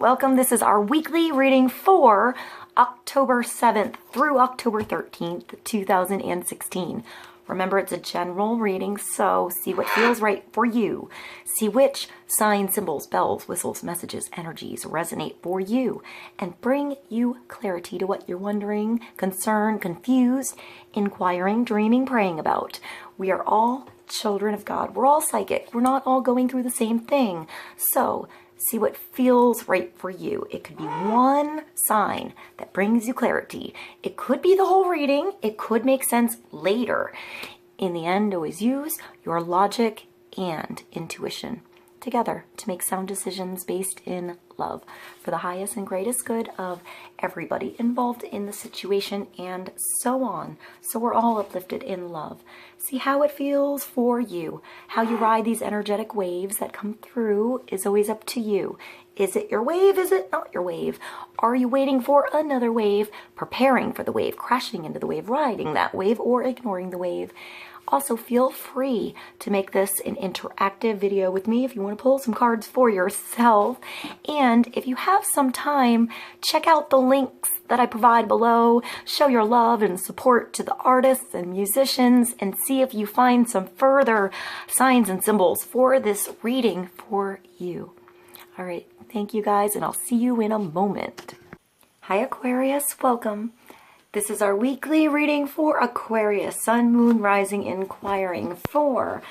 Welcome. This is our weekly reading for October 7th through October 13th, 2016. Remember, it's a general reading, so see what feels right for you. See which signs, symbols, bells, whistles, messages, energies resonate for you and bring you clarity to what you're wondering, concerned, confused, inquiring, dreaming, praying about. We are all children of God. We're all psychic. We're not all going through the same thing. So see what feels right for you. It could be one sign that brings you clarity. It could be the whole reading. It could make sense later. In the end, always use your logic and intuition together to make sound decisions based in love for the highest and greatest good of everybody involved in the situation and so on. So we're all uplifted in love. See how it feels for you. How you ride these energetic waves that come through is always up to you. Is it your wave? Is it not your wave? Are you waiting for another wave, preparing for the wave, crashing into the wave, riding that wave, or ignoring the wave? Also, feel free to make this an interactive video with me if you want to pull some cards for yourself. And if you have some time, check out the links that I provide below. Show your love and support to the artists and musicians and see if you find some further signs and symbols for this reading for you. All right, thank you guys, and I'll see you in a moment. Hi, Aquarius, welcome. This is our weekly reading for Aquarius, Sun, Moon, Rising, Inquiring for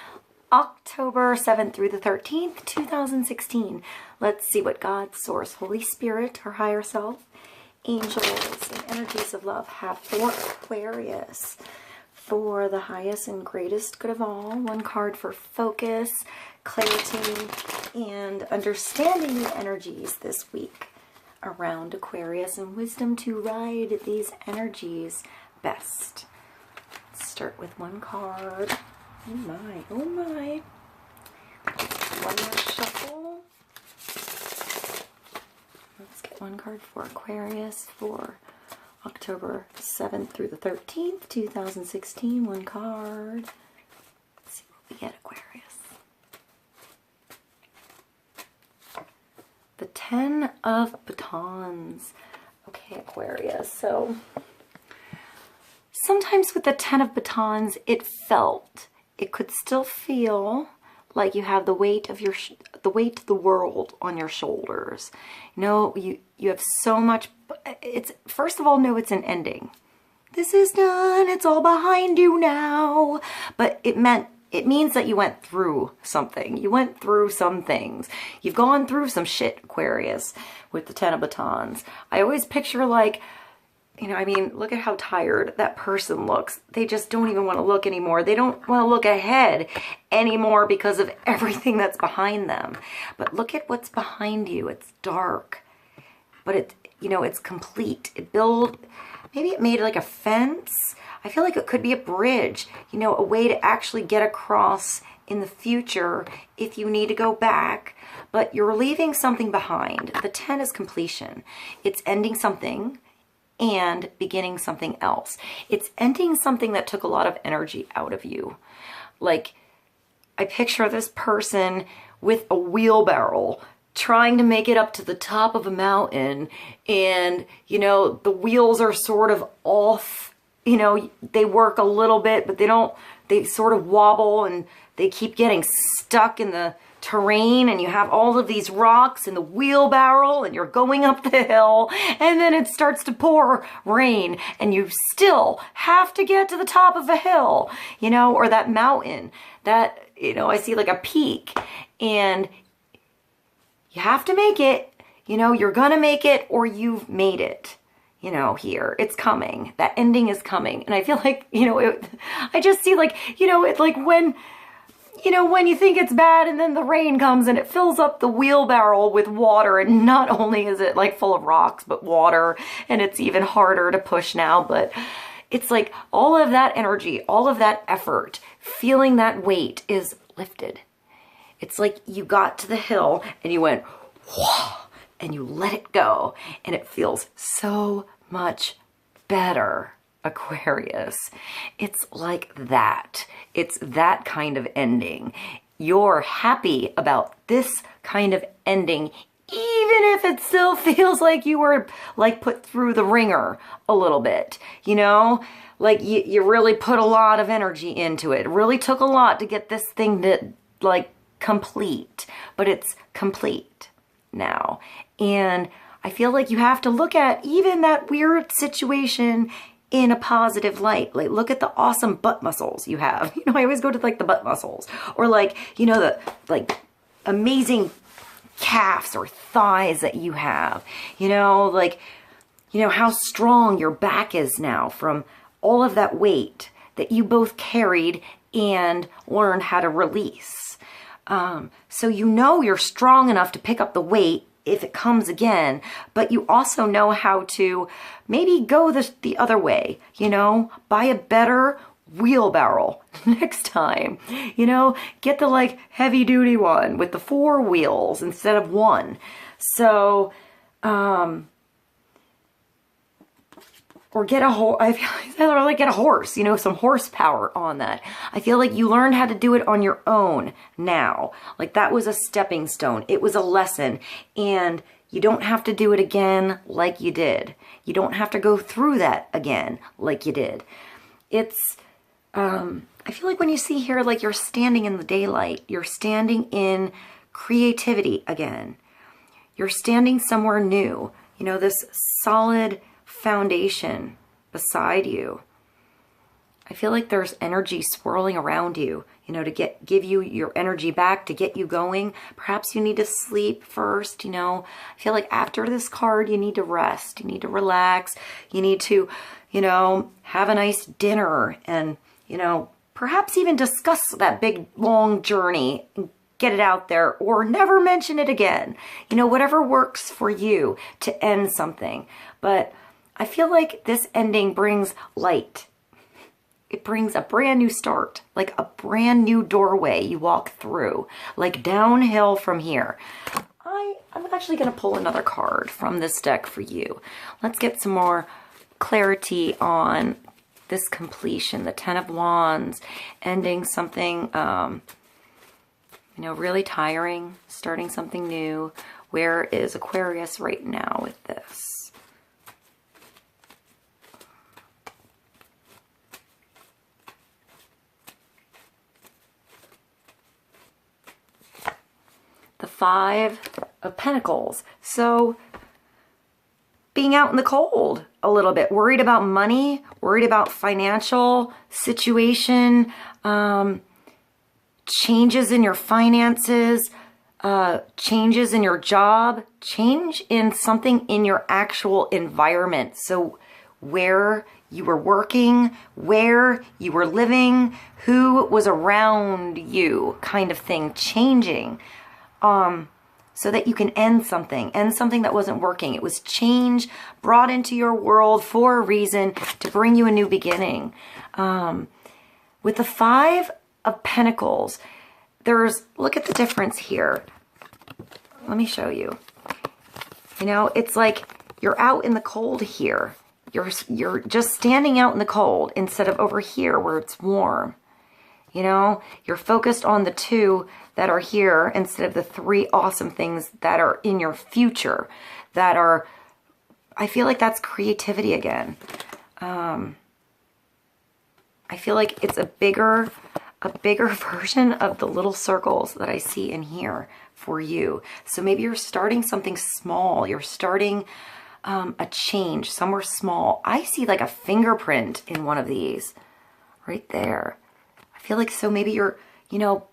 October 7th through the 13th, 2016. Let's see what God, Source, Holy Spirit, our higher self, angels, and energies of love have for Aquarius. For the highest and greatest good of all, one card for focus, clarity, and understanding the energies this week around Aquarius and wisdom to ride these energies best. Let's start with one card. Oh my, oh my. One more shuffle. Let's get one card for Aquarius for October 7th through the 13th, 2016. One card. Let's see what we get, Aquarius. The 10 of Batons. Okay, Aquarius. So sometimes with the 10 of Batons, it could still feel like you have the weight of the weight of the world on your shoulders. No, you have so much. It's, first of all, no, it's an ending. This is done. It's all behind you now. But it means that you went through something. You went through some things. You've gone through some shit, Aquarius, with the 10 of Batons. I always picture, like, you know, I mean, look at how tired that person looks. They just don't even want to look anymore. They don't want to look ahead anymore because of everything that's behind them. But look at what's behind you. It's dark, but it, you know, it's complete. Maybe it made like a fence. I feel like it could be a bridge, you know, a way to actually get across in the future if you need to go back, but you're leaving something behind. The 10 is completion. It's ending something and beginning something else. It's ending something that took a lot of energy out of you. Like, I picture this person with a wheelbarrow trying to make it up to the top of a mountain, and, you know, the wheels are sort of off. You know, they work a little bit, but they sort of wobble and they keep getting stuck in the terrain, and you have all of these rocks in the wheelbarrow and you're going up the hill, and then it starts to pour rain and you still have to get to the top of a hill, you know, or that mountain that, you know, I see like a peak, and you have to make it, you know, you're gonna make it or you've made it. You know, here, it's coming. That ending is coming. And I feel like, you know, I just see, like, you know, it's like when, you know, when you think it's bad and then the rain comes and it fills up the wheelbarrow with water, and not only is it like full of rocks, but water, and it's even harder to push now, but it's like all of that energy, all of that effort, feeling that weight is lifted. It's like you got to the hill and you went, whoa, and you let it go, and it feels so much better, Aquarius. It's like that. It's that kind of ending. You're happy about this kind of ending, even if it still still feels like you were like put through the ringer a little bit, you know? Like you really put a lot of energy into it. It really took a lot to get this thing to like complete, but it's complete now. And I feel like you have to look at even that weird situation in a positive light. Like, look at the awesome butt muscles you have. You know, I always go to like the butt muscles, or like, you know, the like amazing calves or thighs that you have, you know, like, you know, how strong your back is now from all of that weight that you both carried and learned how to release. So you know you're strong enough to pick up the weight if it comes again, but you also know how to maybe go the other way, you know, buy a better wheelbarrow next time, you know, get the like heavy duty one with the 4 wheels instead of 1. So, or get a horse. I feel like get a horse, you know, some horsepower on that. I feel like you learned how to do it on your own now. Like that was a stepping stone. It was a lesson, and you don't have to do it again like you did. You don't have to go through that again like you did. It's, I feel like when you see here, like you're standing in the daylight, you're standing in creativity again. You're standing somewhere new, you know, this solid foundation beside you. I feel like there's energy swirling around you, you know, to give you your energy back, to get you going. Perhaps you need to sleep first, you know. I feel like after this card, you need to rest, you need to relax, you need to, you know, have a nice dinner and, you know, perhaps even discuss that big long journey and get it out there, or never mention it again. You know, whatever works for you to end something. But I feel like this ending brings light. It brings a brand new start, like a brand new doorway you walk through, like downhill from here. I'm actually going to pull another card from this deck for you. Let's get some more clarity on this completion, the 10 of Wands, ending something, you know, really tiring, starting something new. Where is Aquarius right now with this? The 5 of Pentacles. So being out in the cold a little bit, worried about money, worried about financial situation, changes in your finances, changes in your job, change in something in your actual environment. So where you were working, where you were living, who was around you, kind of thing, changing. So that you can end something that wasn't working. It was change brought into your world for a reason, to bring you a new beginning. With the 5 of Pentacles, look at the difference here. Let me show you. You know, it's like you're out in the cold here. You're just standing out in the cold instead of over here where it's warm. You know, you're focused on the 2 that are here instead of the 3 awesome things that are in your future, that are, I feel like that's creativity again. I feel like it's a bigger version of the little circles that I see in here for you. So maybe you're starting something small. You're starting a change somewhere small. I see like a fingerprint in one of these right there. I feel like, so maybe you're, you know,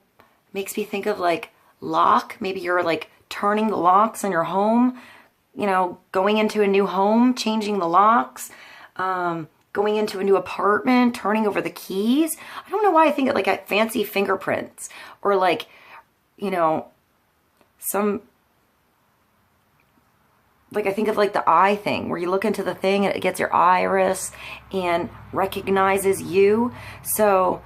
makes me think of like lock. Maybe you're like turning the locks in your home, you know, going into a new home, changing the locks, going into a new apartment, turning over the keys. I don't know why I think of like fancy fingerprints, or like, you know, like I think of like the eye thing where you look into the thing and it gets your iris and recognizes you. So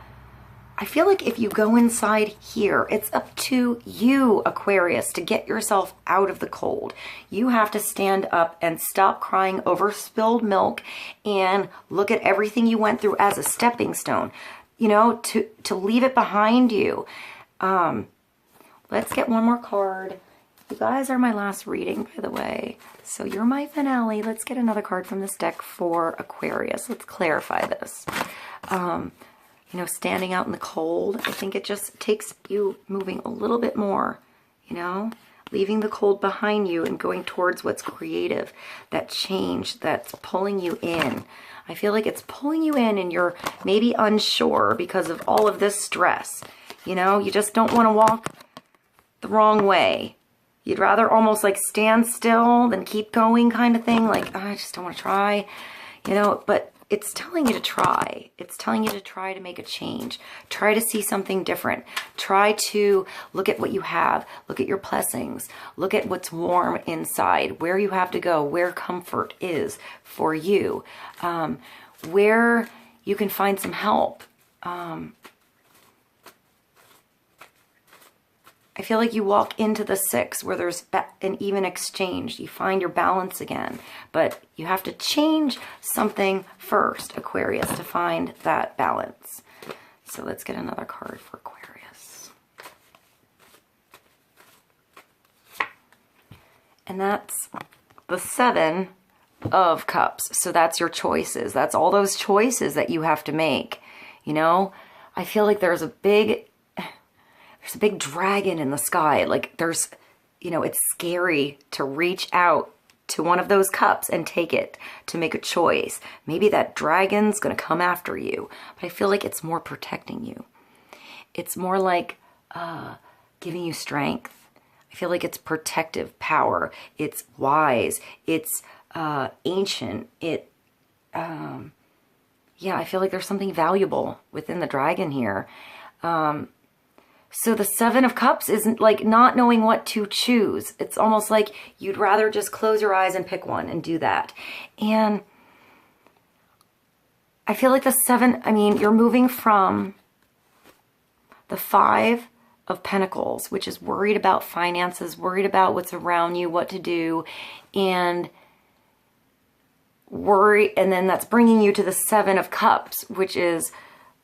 I feel like if you go inside here, it's up to you, Aquarius, to get yourself out of the cold. You have to stand up and stop crying over spilled milk and look at everything you went through as a stepping stone, you know, to leave it behind you. Let's get one more card You guys are my last reading, by the way. So you're my finale. Let's get another card from this deck for Aquarius. Let's clarify this. You know, standing out in the cold, I think it just takes you moving a little bit more, you know, leaving the cold behind you and going towards what's creative, that change that's pulling you in. I feel like it's pulling you in and you're maybe unsure because of all of this stress. You know, you just don't want to walk the wrong way. You'd rather almost like stand still than keep going kind of thing. Like, oh, I just don't want to try, you know, but it's telling you to try. It's telling you to try to make a change. Try to see something different. Try to look at what you have. Look at your blessings. Look at what's warm inside, where you have to go, where comfort is for you, where you can find some help. I feel like you walk into the 6 where there's an even exchange. You find your balance again. But you have to change something first, Aquarius, to find that balance. So let's get another card for Aquarius. And that's the 7 of Cups. So that's your choices. That's all those choices that you have to make. You know, I feel like there's a big dragon in the sky. Like there's, you know, it's scary to reach out to one of those cups and take it, to make a choice. Maybe that dragon's going to come after you, but I feel like it's more protecting you. It's more like giving you strength. I feel like it's protective power. It's wise. It's ancient. Yeah, I feel like there's something valuable within the dragon here. So the 7 of Cups isn't like not knowing what to choose. It's almost like you'd rather just close your eyes and pick one and do that. And I feel like the 7, I mean, you're moving from the 5 of Pentacles, which is worried about finances, worried about what's around you, what to do, and worry. And then that's bringing you to the 7 of Cups, which is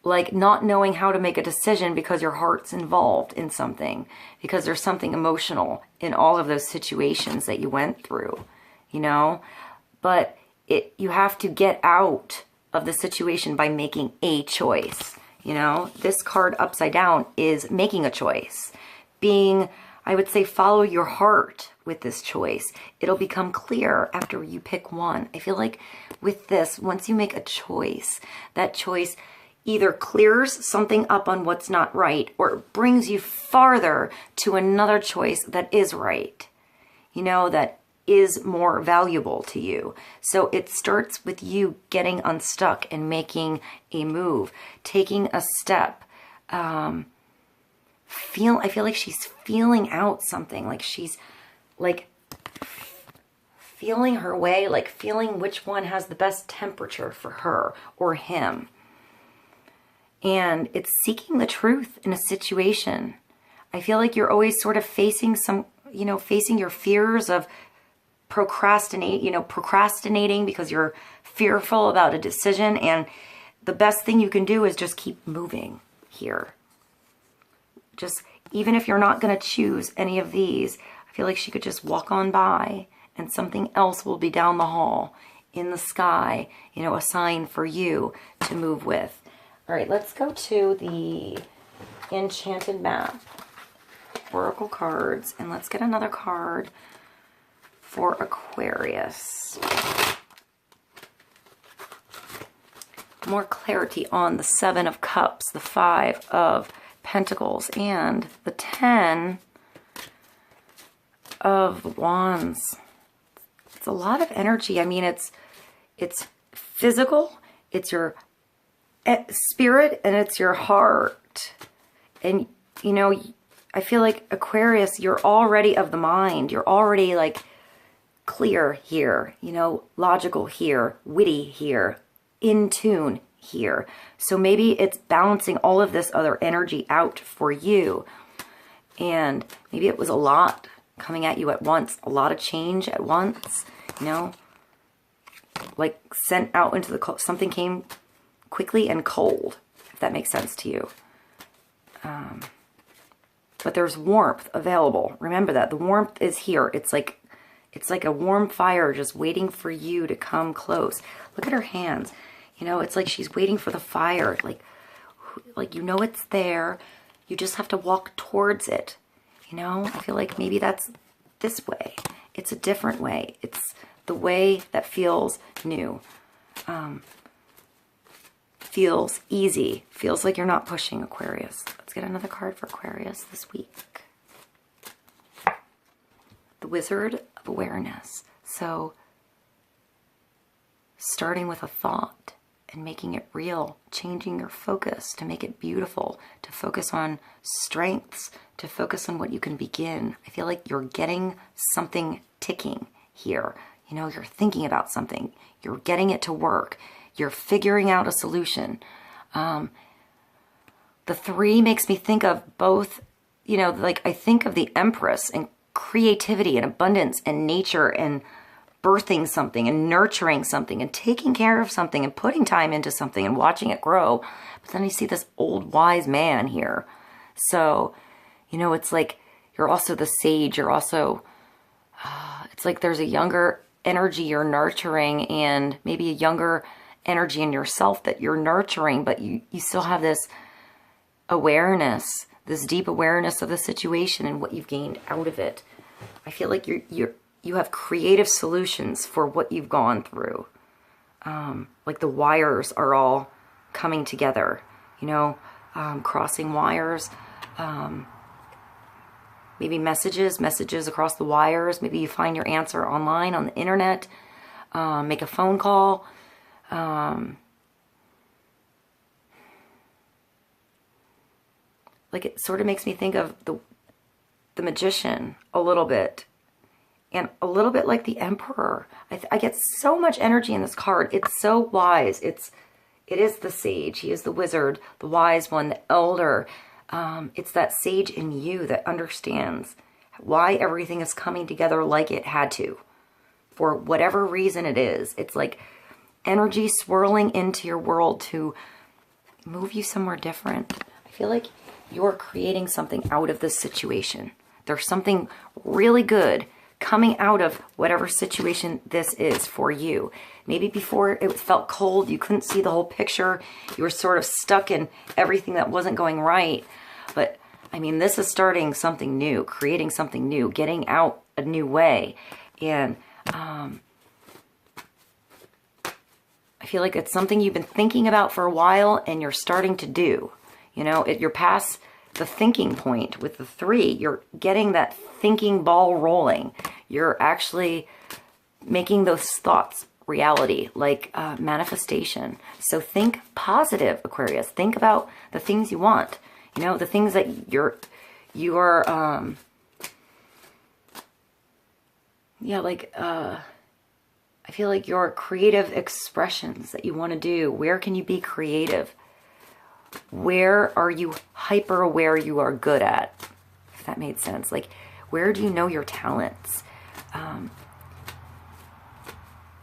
like not knowing how to make a decision because your heart's involved in something, because there's something emotional in all of those situations that you went through, you know, but you have to get out of the situation by making a choice. You know, this card upside down is making a choice, being, I would say, follow your heart with this choice. It'll become clear after you pick one. I feel like with this, once you make a choice, that choice either clears something up on what's not right or it brings you farther to another choice that is right, you know, that is more valuable to you. So it starts with you getting unstuck and making a move, taking a step. I feel like she's feeling out something, like she's like feeling her way, like feeling which one has the best temperature for her or him. And it's seeking the truth in a situation. I feel like you're always sort of facing some, you know, facing your fears of procrastinating because you're fearful about a decision. And the best thing you can do is just keep moving here. Just, even if you're not going to choose any of these, I feel like she could just walk on by and something else will be down the hall in the sky, you know, a sign for you to move with. All right, let's go to the Enchanted Map Oracle cards, and let's get another card for Aquarius. More clarity on the 7 of Cups, the 5 of Pentacles, and the 10 of Wands. It's a lot of energy. I mean, it's physical, it's your spirit, and it's your heart. And you know, I feel like Aquarius, you're already of the mind, you're already like clear here, you know, logical here, witty here, in tune here. So maybe it's balancing all of this other energy out for you, and maybe it was a lot coming at you at once, a lot of change at once, you know, like sent out into the cold. Something came quickly and cold, if that makes sense to you. but there's warmth available. Remember that. The warmth is here. It's like a warm fire just waiting for you to come close. Look at her hands. You know, it's like she's waiting for the fire. Like you know it's there. You just have to walk towards it. You know, I feel like maybe that's this way. It's a different way. It's the way that feels new. Feels easy. Feels like you're not pushing, Aquarius. Let's get another card for Aquarius this week. The Wizard of Awareness. So, starting with a thought and making it real, changing your focus to make it beautiful, to focus on strengths, to focus on what you can begin. I feel like you're getting something ticking here. You know, you're thinking about something. You're getting it to work. You're figuring out a solution. The 3 makes me think of both, you know, like I think of the Empress and creativity and abundance and nature and birthing something and nurturing something and taking care of something and putting time into something and watching it grow. But then you see this old wise man here. So, you know, it's like you're also the sage. You're also, it's like there's a younger energy you're nurturing and maybe a younger energy in yourself that you're nurturing, but you still have this awareness, this deep awareness of the situation and what you've gained out of it. I feel like you have creative solutions for what you've gone through. Like the wires are all coming together, you know, crossing wires, maybe messages across the wires. Maybe you find your answer online on the internet, make a phone call. Like it sort of makes me think of the Magician a little bit, and a little bit like the Emperor. I get so much energy in this card. It's so wise. It is the sage. He is the wizard, the wise one, the elder. It's that sage in you that understands why everything is coming together like it had to, for whatever reason it is. It's like energy swirling into your world to move you somewhere different. I feel like you're creating something out of this situation. There's something really good coming out of whatever situation this is for you. Maybe before it felt cold, you couldn't see the whole picture. You were sort of stuck in everything that wasn't going right. But I mean, this is starting something new, creating something new, getting out a new way. And I feel like it's something you've been thinking about for a while and you're starting to do. You know, you're past the thinking point with the 3. You're getting that thinking ball rolling. You're actually making those thoughts reality, like manifestation. So think positive, Aquarius. Think about the things you want. You know, the things that I feel like your creative expressions that you want to do. Where can you be creative? Where are you hyper aware you are good at? If that made sense. Like, where do you know your talents?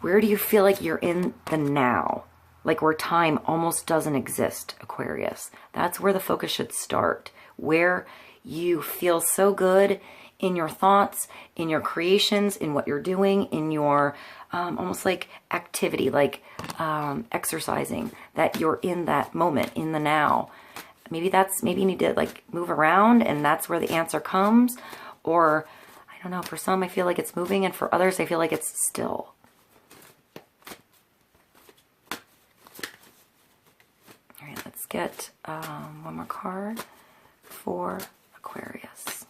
Where do you feel like you're in the now? Like where time almost doesn't exist, Aquarius. That's where the focus should start. Where you feel so good in your thoughts, in your creations, in what you're doing, in your almost like activity, like exercising, that you're in that moment, in the now. Maybe you need to like move around and that's where the answer comes. Or, I don't know, for some I feel like it's moving and for others I feel like it's still. All right, let's get one more card for Aquarius.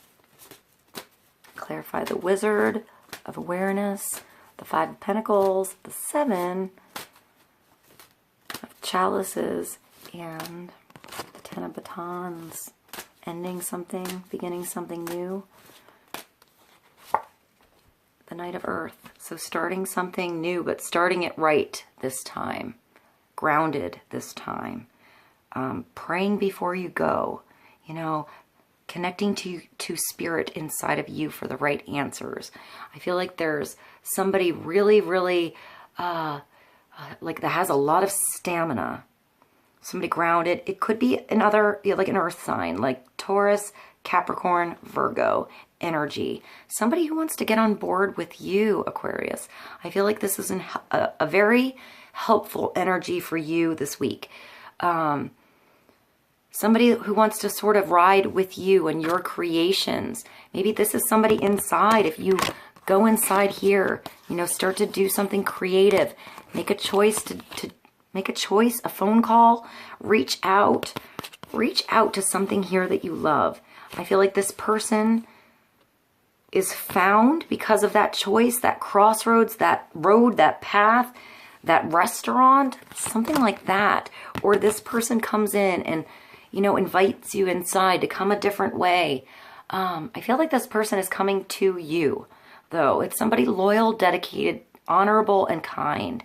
Clarify the Wizard of Awareness, the 5 of Pentacles, the 7 of Chalices, and the 10 of Batons. Ending something, beginning something new. The Knight of Earth. So starting something new, but starting it right this time. Grounded this time. Praying before you go. You know, connecting to spirit inside of you for the right answers. I feel like there's somebody really, really, like that has a lot of stamina. Somebody grounded. It could be another, like an earth sign, like Taurus, Capricorn, Virgo energy. Somebody who wants to get on board with you, Aquarius. I feel like this is a very helpful energy for you this week. Somebody who wants to sort of ride with you and your creations. Maybe this is somebody inside. If you go inside here, you know, start to do something creative. Make a choice to make a choice, a phone call, reach out to something here that you love. I feel like this person is found because of that choice, that crossroads, that road, that path, that restaurant, something like that. Or this person comes in and, you know, invites you inside to come a different way. I feel like this person is coming to you, though. It's somebody loyal, dedicated, honorable, and kind.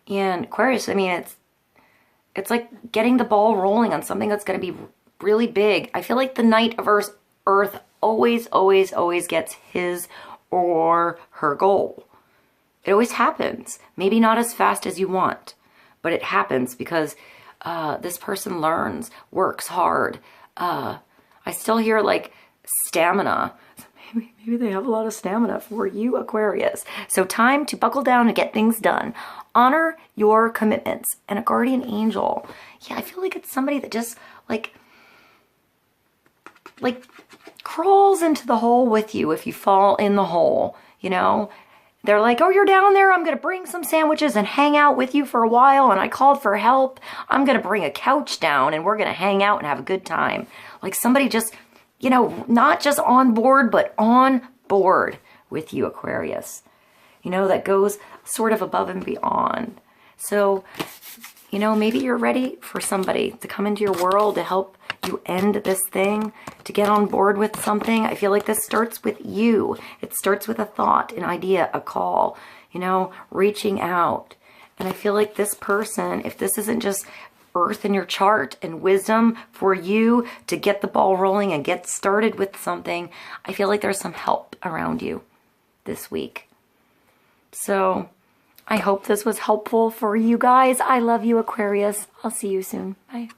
And Aquarius, I mean, it's like getting the ball rolling on something that's going to be really big. I feel like the Knight of Earth always gets his or her goal. It always happens. Maybe not as fast as you want, but it happens because this person learns, works hard. I still hear like stamina. Maybe they have a lot of stamina for you, Aquarius. So time to buckle down and get things done. Honor your commitments. And a guardian angel. Yeah, I feel like it's somebody that just like crawls into the hole with you if you fall in the hole, you know? They're like, oh, you're down there. I'm going to bring some sandwiches and hang out with you for a while. And I called for help. I'm going to bring a couch down and we're going to hang out and have a good time. Like somebody just, you know, not just on board, but on board with you, Aquarius. You know, that goes sort of above and beyond. So, you know, maybe you're ready for somebody to come into your world to help you end this thing, to get on board with something. I feel like this starts with you. It starts with a thought, an idea, a call, you know, reaching out. And I feel like this person, if this isn't just earth in your chart and wisdom for you to get the ball rolling and get started with something, I feel like there's some help around you this week. So I hope this was helpful for you guys. I love you, Aquarius. I'll see you soon. Bye.